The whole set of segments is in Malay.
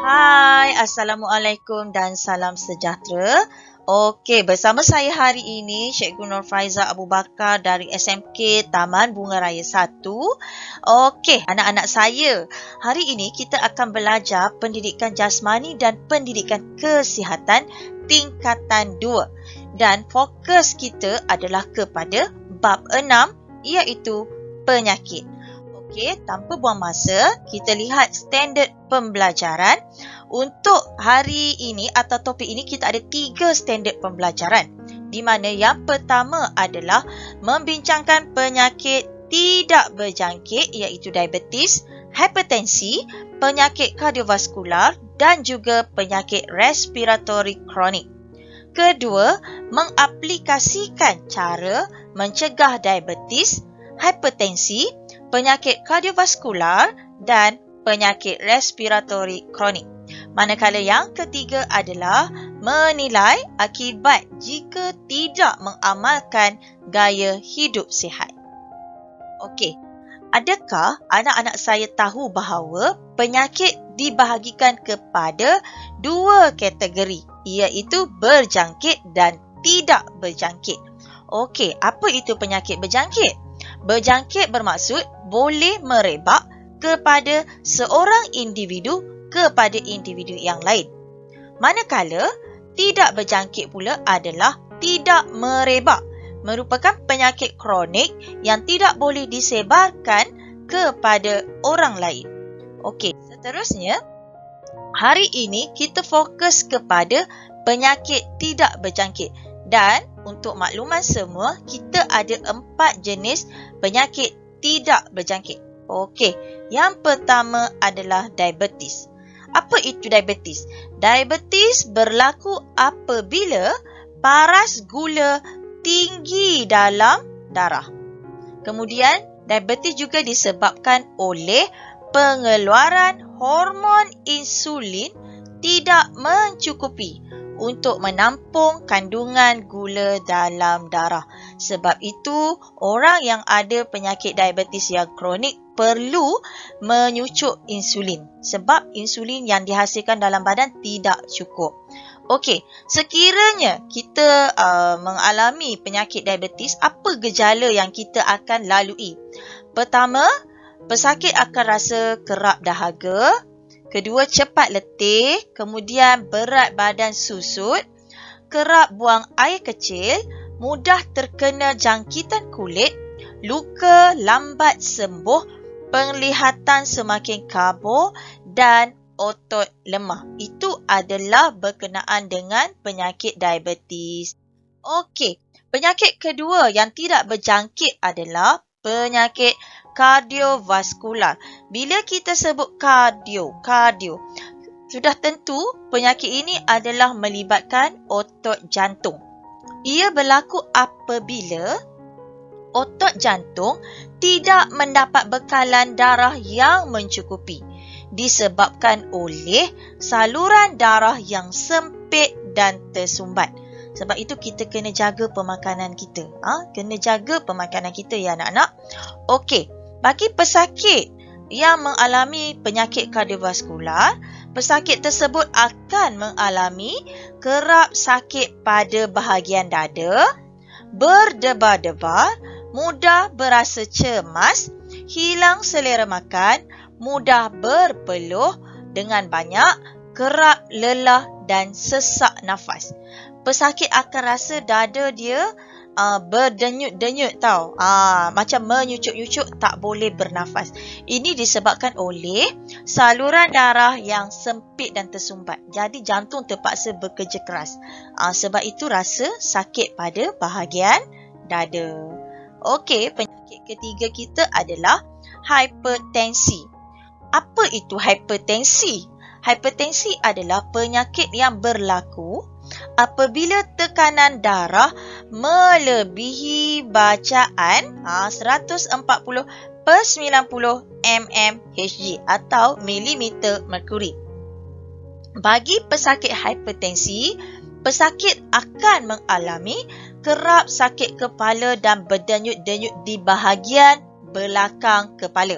Hai, Assalamualaikum dan salam sejahtera. Okey, bersama saya hari ini Cikgu Nur Faiza Abu Bakar dari SMK Taman Bunga Raya 1. Okey, anak-anak saya, hari ini kita akan belajar pendidikan jasmani dan pendidikan kesihatan tingkatan 2. Dan fokus kita adalah kepada bab 6 iaitu penyakit. Okey, tanpa buang masa, kita lihat standard pembelajaran. Untuk hari ini atau topik ini kita ada 3 standard pembelajaran. Di mana yang pertama adalah membincangkan penyakit tidak berjangkit iaitu diabetes, hipertensi, penyakit kardiovaskular dan juga penyakit respiratori kronik. Kedua, mengaplikasikan cara mencegah diabetes, hipertensi, penyakit kardiovaskular dan penyakit respiratori kronik. Manakala yang ketiga adalah menilai akibat jika tidak mengamalkan gaya hidup sihat. Okey, adakah anak-anak saya tahu bahawa penyakit dibahagikan kepada 2 kategori iaitu berjangkit dan tidak berjangkit. Okey, apa itu penyakit berjangkit? Berjangkit bermaksud boleh merebak kepada seorang individu kepada individu yang lain. Manakala tidak berjangkit pula adalah tidak merebak, merupakan penyakit kronik yang tidak boleh disebarkan kepada orang lain. Okey, seterusnya, hari ini kita fokus kepada penyakit tidak berjangkit. Dan untuk makluman semua, kita ada 4 jenis penyakit tidak berjangkit. Okey, yang pertama adalah diabetes. Apa itu diabetes? Diabetes berlaku apabila paras gula tinggi dalam darah. Kemudian, diabetes juga disebabkan oleh pengeluaran hormon insulin tidak mencukupi untuk menampung kandungan gula dalam darah. Sebab itu, orang yang ada penyakit diabetes yang kronik perlu menyucuk insulin. Sebab insulin yang dihasilkan dalam badan tidak cukup. Okey, sekiranya kita mengalami penyakit diabetes, apa gejala yang kita akan lalui? Pertama, pesakit akan rasa kerap dahaga. Kedua, cepat letih. Kemudian, berat badan susut. Kerap buang air kecil. Mudah terkena jangkitan kulit. Luka lambat sembuh. Penglihatan semakin kabur. Dan otot lemah. Itu adalah berkenaan dengan penyakit diabetes. Okey, penyakit kedua yang tidak berjangkit adalah penyakit kardiovaskular. Bila kita sebut kardio, sudah tentu penyakit ini adalah melibatkan otot jantung. Ia berlaku apabila otot jantung tidak mendapat bekalan darah yang mencukupi disebabkan oleh saluran darah yang sempit dan tersumbat. Sebab itu kita kena jaga pemakanan kita. Kena jaga pemakanan kita ya anak-anak. Okey, bagi pesakit yang mengalami penyakit kardiovaskular, pesakit tersebut akan mengalami kerap sakit pada bahagian dada, berdebar-debar, mudah berasa cemas, hilang selera makan, mudah berpeluh dengan banyak, kerap lelah dan sesak nafas. Pesakit akan rasa dada dia berdenyut-denyut tau. Macam menyucuk-nyucuk, tak boleh bernafas. Ini disebabkan oleh saluran darah yang sempit dan tersumbat. Jadi jantung terpaksa bekerja keras. Sebab itu rasa sakit pada bahagian dada. Okey, penyakit ketiga kita adalah hipertensi. Apa itu hipertensi? Hipertensi /adalah penyakit yang berlaku apabila tekanan darah melebihi bacaan 140/90 mmHg atau milimeter merkuri. Bagi pesakit hipertensi, pesakit akan mengalami kerap sakit kepala dan berdenyut-denyut di bahagian belakang kepala.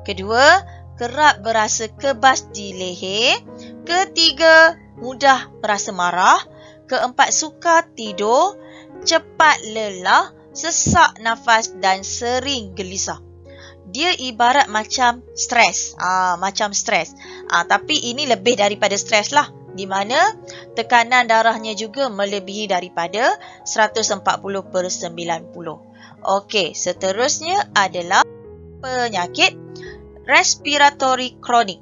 Kedua, kerap berasa kebas di leher. Ketiga, mudah merasa marah. Keempat, sukar tidur, cepat lelah, sesak nafas dan sering gelisah. Dia ibarat macam stres. Tapi ini lebih daripada stres lah. Di mana tekanan darahnya juga melebihi daripada 140/90. Okey, seterusnya adalah penyakit respiratory kronik.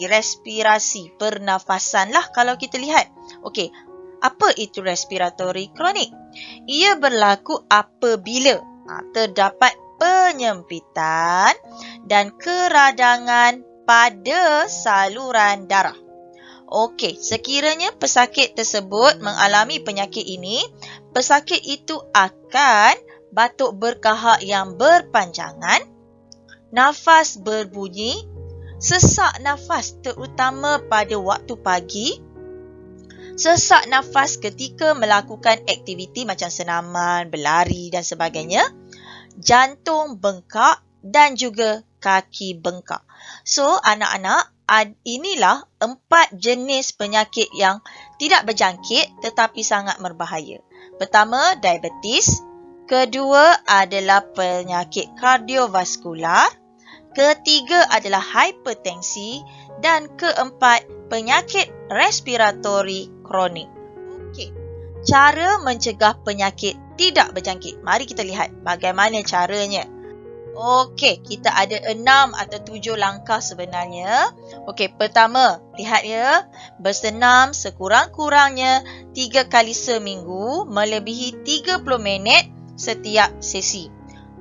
Respirasi, pernafasan lah kalau kita lihat. Okey, apa itu respiratory kronik? Ia berlaku apabila terdapat penyempitan dan keradangan pada saluran darah. Okey, sekiranya pesakit tersebut mengalami penyakit ini, pesakit itu akan batuk berkahak yang berpanjangan, nafas berbunyi, sesak nafas terutama pada waktu pagi, sesak nafas ketika melakukan aktiviti macam senaman, berlari dan sebagainya, jantung bengkak dan juga kaki bengkak. So, anak-anak, inilah 4 jenis penyakit yang tidak berjangkit tetapi sangat berbahaya. Pertama, diabetes. Kedua adalah penyakit kardiovaskular. Ketiga adalah hipertensi. Dan keempat, penyakit respiratori kronik. Okey, cara mencegah penyakit tidak berjangkit. Mari kita lihat bagaimana caranya. Okey, kita ada 6 atau 7 langkah sebenarnya. Okey, pertama, lihat ya. Bersenam sekurang-kurangnya 3 kali seminggu melebihi 30 minit setiap sesi.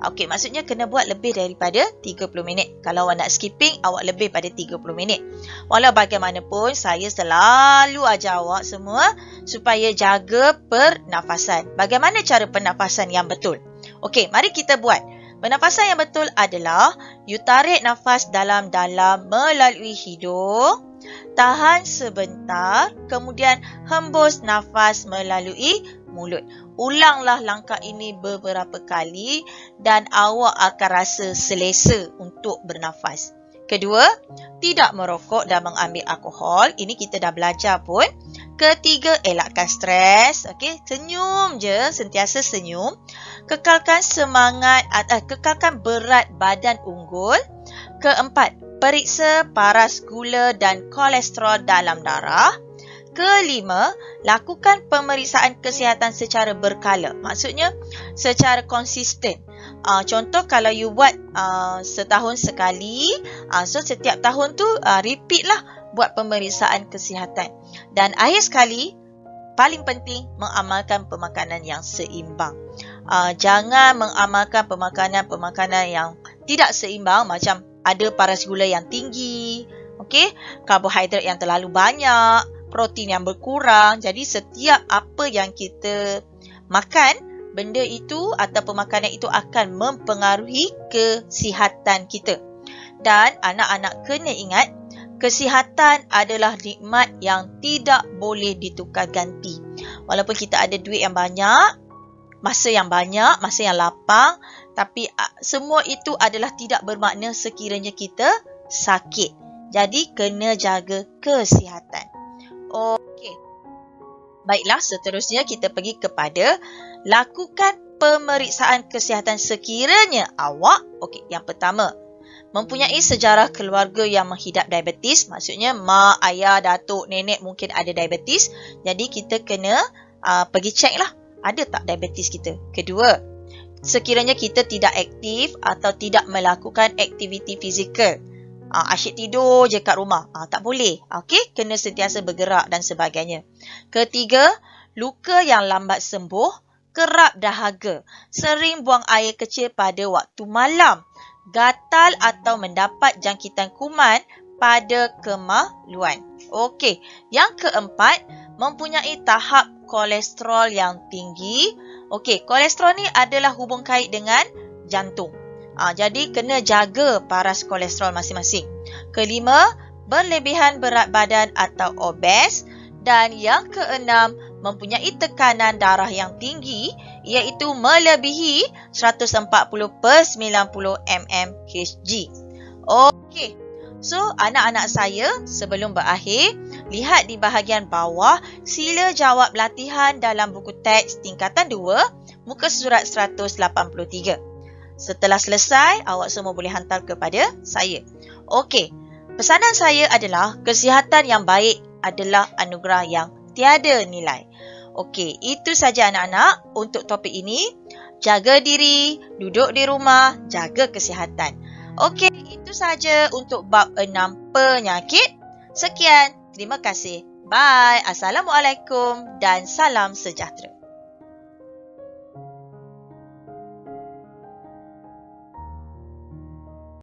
Okey, maksudnya kena buat lebih daripada 30 minit. Kalau awak nak skipping, awak lebih pada 30 minit. Walau bagaimanapun, saya selalu ajar awak semua supaya jaga pernafasan. Bagaimana cara pernafasan yang betul? Okey, mari kita buat. Pernafasan yang betul adalah you tarik nafas dalam-dalam melalui hidung, tahan sebentar, kemudian hembus nafas melalui mulut. Ulanglah langkah ini beberapa kali dan awak akan rasa selesa untuk bernafas. Kedua, tidak merokok dan mengambil alkohol. Ini kita dah belajar pun. Ketiga, elakkan stres. Okey, senyum je, sentiasa senyum. Kekalkan semangat, kekalkan berat badan unggul. Keempat, periksa paras gula dan kolesterol dalam darah. Kelima, lakukan pemeriksaan kesihatan secara berkala. Maksudnya, secara konsisten. Contoh, kalau you buat setahun sekali, so setiap tahun tu repeat lah buat pemeriksaan kesihatan. Dan akhir sekali, paling penting mengamalkan pemakanan yang seimbang. Jangan mengamalkan pemakanan yang tidak seimbang, macam ada paras gula yang tinggi, okey, karbohidrat yang terlalu banyak, protein yang berkurang. Jadi setiap apa yang kita makan, benda itu atau pemakanan itu akan mempengaruhi kesihatan kita. Dan anak-anak kena ingat, kesihatan adalah nikmat yang tidak boleh ditukar ganti. Walaupun kita ada duit yang banyak, masa yang banyak, masa yang lapang, tapi semua itu adalah tidak bermakna sekiranya kita sakit. Jadi kena jaga kesihatan. Okey. Baiklah, seterusnya kita pergi kepada lakukan pemeriksaan kesihatan sekiranya awak, okey, yang pertama, mempunyai sejarah keluarga yang menghidap diabetes. Maksudnya mak, ayah, datuk, nenek mungkin ada diabetes. Jadi kita kena pergi cek lah, ada tak diabetes kita. Kedua, sekiranya kita tidak aktif atau tidak melakukan aktiviti fizikal, asyik tidur je kat rumah, tak boleh. Okey, kena sentiasa bergerak dan sebagainya. Ketiga, luka yang lambat sembuh, kerap dahaga, sering buang air kecil pada waktu malam, gatal atau mendapat jangkitan kuman pada kemaluan. Okey, yang keempat, mempunyai tahap kolesterol yang tinggi. Okey, kolesterol ni adalah hubung kait dengan jantung. Jadi kena jaga paras kolesterol masing-masing. Kelima, berlebihan berat badan atau obes. Dan yang keenam, mempunyai tekanan darah yang tinggi, iaitu melebihi 140/90 mmHg. So, anak-anak saya, sebelum berakhir, lihat di bahagian bawah, sila jawab latihan dalam buku teks tingkatan 2, muka surat 183. Setelah selesai, awak semua boleh hantar kepada saya. Okey, pesanan saya adalah kesihatan yang baik adalah anugerah yang tiada nilai. Okey, itu saja anak-anak untuk topik ini. Jaga diri, duduk di rumah, jaga kesihatan. Okey, itu saja untuk bab 6 penyakit. Sekian, terima kasih. Bye. Assalamualaikum dan salam sejahtera.